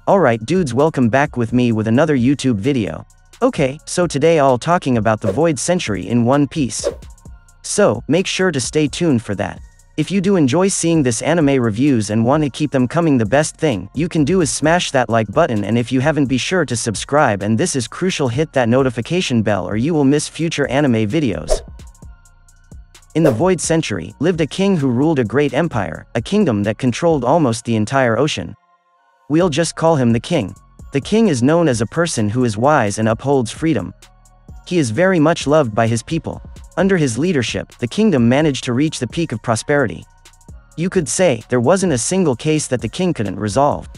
Alright dudes, welcome back with me with another YouTube video. Okay, so today I'll talking about the Void Century in One Piece. So, make sure to stay tuned for that. If you do enjoy seeing this anime reviews and want to keep them coming, the best thing you can do is smash that like button, and if you haven't, be sure to subscribe, and this is crucial, hit that notification bell or you will miss future anime videos. In the Void Century, lived a king who ruled a great empire, a kingdom that controlled almost the entire ocean. We'll just call him the king. The king is known as a person who is wise and upholds freedom. He is very much loved by his people. Under his leadership, the kingdom managed to reach the peak of prosperity. You could say, there wasn't a single case that the king couldn't resolve.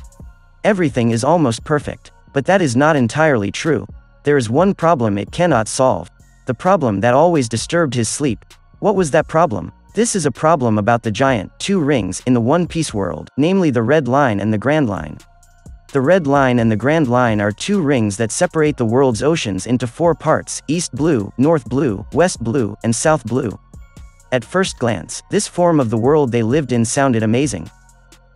Everything is almost perfect. But that is not entirely true. There is one problem it cannot solve. The problem that always disturbed his sleep. What was that problem? This is a problem about the giant, two rings, in the One Piece world, namely the Red Line and the Grand Line. The Red Line and the Grand Line are two rings that separate the world's oceans into four parts: East Blue, North Blue, West Blue, and South Blue. At first glance, this form of the world they lived in sounded amazing.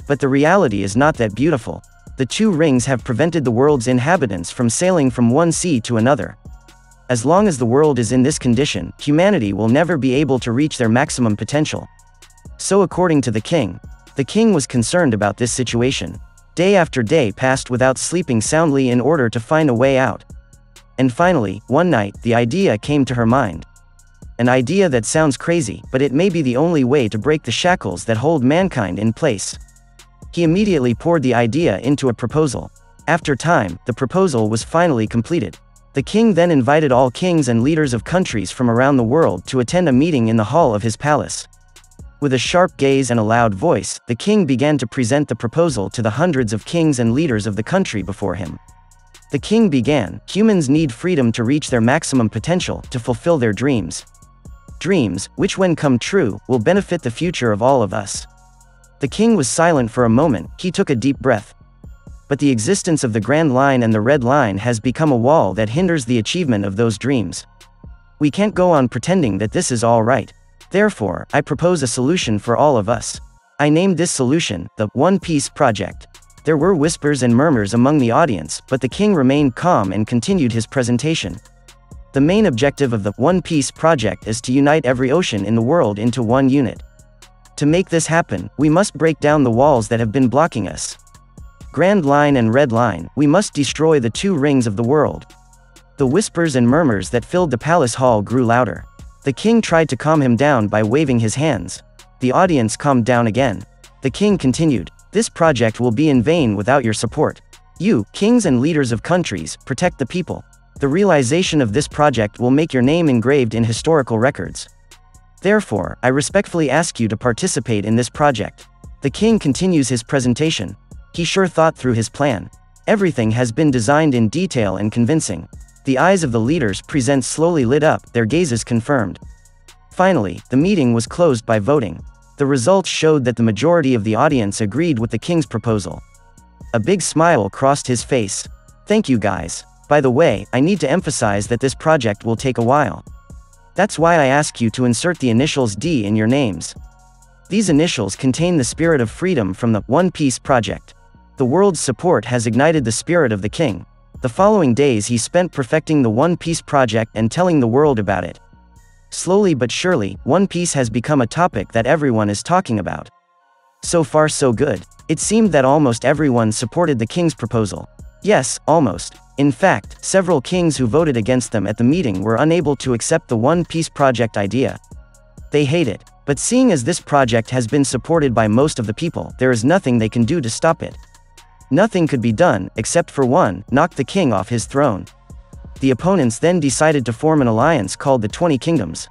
But the reality is not that beautiful. The two rings have prevented the world's inhabitants from sailing from one sea to another. As long as the world is in this condition, humanity will never be able to reach their maximum potential. So according to the king was concerned about this situation. Day after day passed without sleeping soundly in order to find a way out. And finally, one night, the idea came to her mind. An idea that sounds crazy, but it may be the only way to break the shackles that hold mankind in place. He immediately poured the idea into a proposal. After time, the proposal was finally completed. The king then invited all kings and leaders of countries from around the world to attend a meeting in the hall of his palace. With a sharp gaze and a loud voice, the king began to present the proposal to the hundreds of kings and leaders of the country before him. The king began, humans need freedom to reach their maximum potential, to fulfill their dreams. Dreams, which when come true, will benefit the future of all of us. The king was silent for a moment, he took a deep breath. But the existence of the Grand Line and the Red Line has become a wall that hinders the achievement of those dreams. We can't go on pretending that this is all right. Therefore, I propose a solution for all of us. I named this solution, the One Piece Project. There were whispers and murmurs among the audience, but the king remained calm and continued his presentation. The main objective of the One Piece Project is to unite every ocean in the world into one unit. To make this happen, we must break down the walls that have been blocking us. Grand Line and Red Line, we must destroy the two rings of the world. The whispers and murmurs that filled the palace hall grew louder. The king tried to calm him down by waving his hands. The audience calmed down again. The king continued, "This project will be in vain without your support. You, kings and leaders of countries, protect the people. The realization of this project will make your name engraved in historical records. Therefore, I respectfully ask you to participate in this project." The king continues his presentation. He sure thought through his plan. Everything has been designed in detail and convincing. The eyes of the leaders present slowly lit up, their gazes confirmed. Finally, the meeting was closed by voting. The results showed that the majority of the audience agreed with the king's proposal. A big smile crossed his face. "Thank you guys. By the way, I need to emphasize that this project will take a while. That's why I ask you to insert the initials D in your names. These initials contain the spirit of freedom from the One Piece Project. The world's support has ignited the spirit of the king. The following days he spent perfecting the One Piece Project and telling the world about it. Slowly but surely, One Piece has become a topic that everyone is talking about. So far so good. It seemed that almost everyone supported the king's proposal. Yes, almost. In fact, several kings who voted against them at the meeting were unable to accept the One Piece Project idea. They hate it. But seeing as this project has been supported by most of the people, there is nothing they can do to stop it. Nothing could be done, except for one, knock the king off his throne. The opponents then decided to form an alliance called the 20 Kingdoms.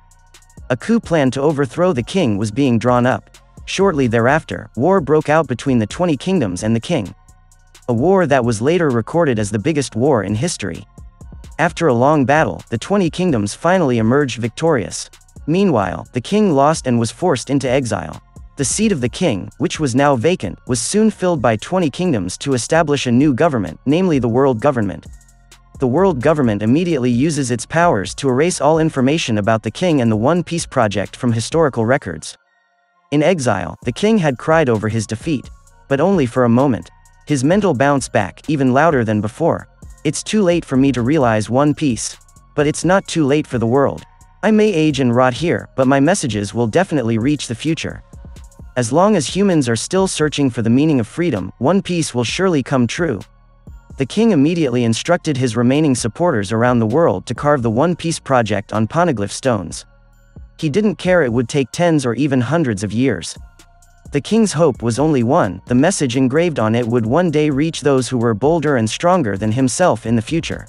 A coup plan to overthrow the king was being drawn up. Shortly thereafter, war broke out between the 20 Kingdoms and the king. A war that was later recorded as the biggest war in history. After a long battle, the 20 Kingdoms finally emerged victorious. Meanwhile, the king lost and was forced into exile. The seat of the king, which was now vacant, was soon filled by 20 kingdoms to establish a new government, namely the world government. The world government immediately uses its powers to erase all information about the king and the One Piece Project from historical records. In exile, the king had cried over his defeat. But only for a moment. His mental bounced back, even louder than before. It's too late for me to realize One Piece. But it's not too late for the world. I may age and rot here, but my messages will definitely reach the future. As long as humans are still searching for the meaning of freedom, One Piece will surely come true. The king immediately instructed his remaining supporters around the world to carve the One Piece project on poneglyph stones. He didn't care it would take tens or even hundreds of years. The king's hope was only one: the message engraved on it would one day reach those who were bolder and stronger than himself in the future.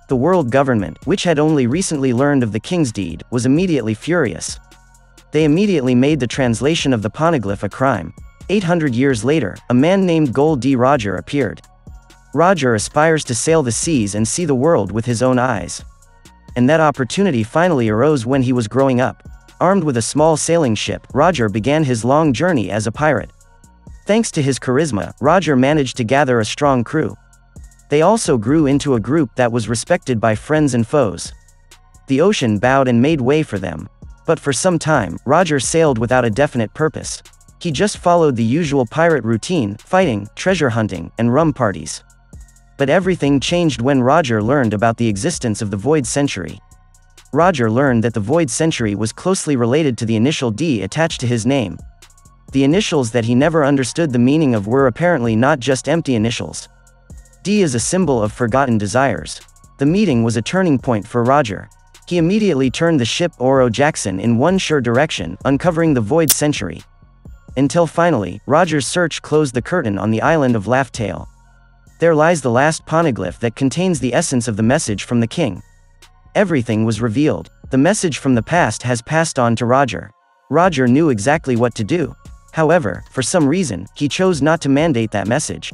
The world government, which had only recently learned of the king's deed, was immediately furious. They immediately made the translation of the poneglyph a crime. 800 years later, a man named Gold D. Roger appeared. Roger aspires to sail the seas and see the world with his own eyes. And that opportunity finally arose when he was growing up. Armed with a small sailing ship, Roger began his long journey as a pirate. Thanks to his charisma, Roger managed to gather a strong crew. They also grew into a group that was respected by friends and foes. The ocean bowed and made way for them. But for some time, Roger sailed without a definite purpose. He just followed the usual pirate routine: fighting, treasure hunting, and rum parties. But everything changed when Roger learned about the existence of the Void Century. Roger learned that the Void Century was closely related to the initial D attached to his name. The initials that he never understood the meaning of were apparently not just empty initials. D is a symbol of forgotten desires. The meeting was a turning point for Roger. He immediately turned the ship Oro Jackson in one sure direction, uncovering the Void Century. Until finally, Roger's search closed the curtain on the island of Laugh-Tale. There lies the last poneglyph that contains the essence of the message from the king. Everything was revealed. The message from the past has passed on to Roger. Roger knew exactly what to do. However, for some reason, he chose not to mandate that message.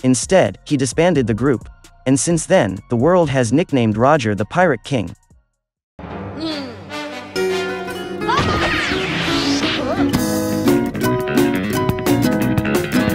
Instead, he disbanded the group. And since then, the world has nicknamed Roger the Pirate King.